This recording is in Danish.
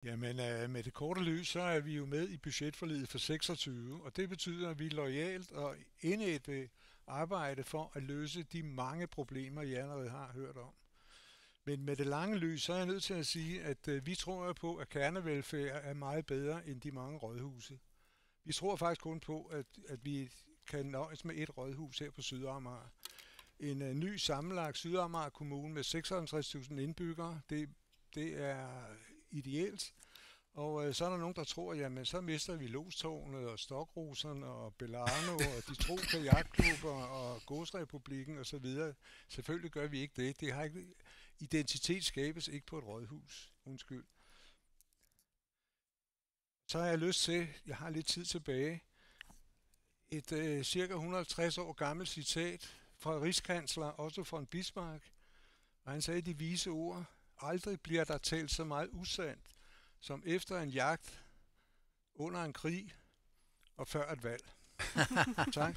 Jamen, med det korte lys, så er vi jo med i budgetforliget for 26, og det betyder, at vi lojalt og indædt vil arbejde for at løse de mange problemer, I allerede har hørt om. Men med det lange lys, så er jeg nødt til at sige, at vi tror jo på, at kernevelfærd er meget bedre end de mange rådhuse. Vi tror faktisk kun på, at vi kan nøjes med et rådhus her på Sydamager. En ny sammenlagt Sydamager Kommune med 56.000 indbyggere, det er ideelt. Og så er der nogen, der tror, jamen så mister vi Lostårnet og Stokroserne og Bellarno og de tro kajakklubber og Gåsrepublikken og så videre. Selvfølgelig gør vi ikke det. Det har ikke, identitet skabes ikke på et rådhus. Undskyld. Så har jeg lyst til, jeg har lidt tid tilbage, et cirka 150 år gammelt citat fra rigskansler Otto von Bismarck. Og han sagde de vise ord: aldrig bliver der talt så meget usandt som efter en jagt, under en krig og før et valg. Tak.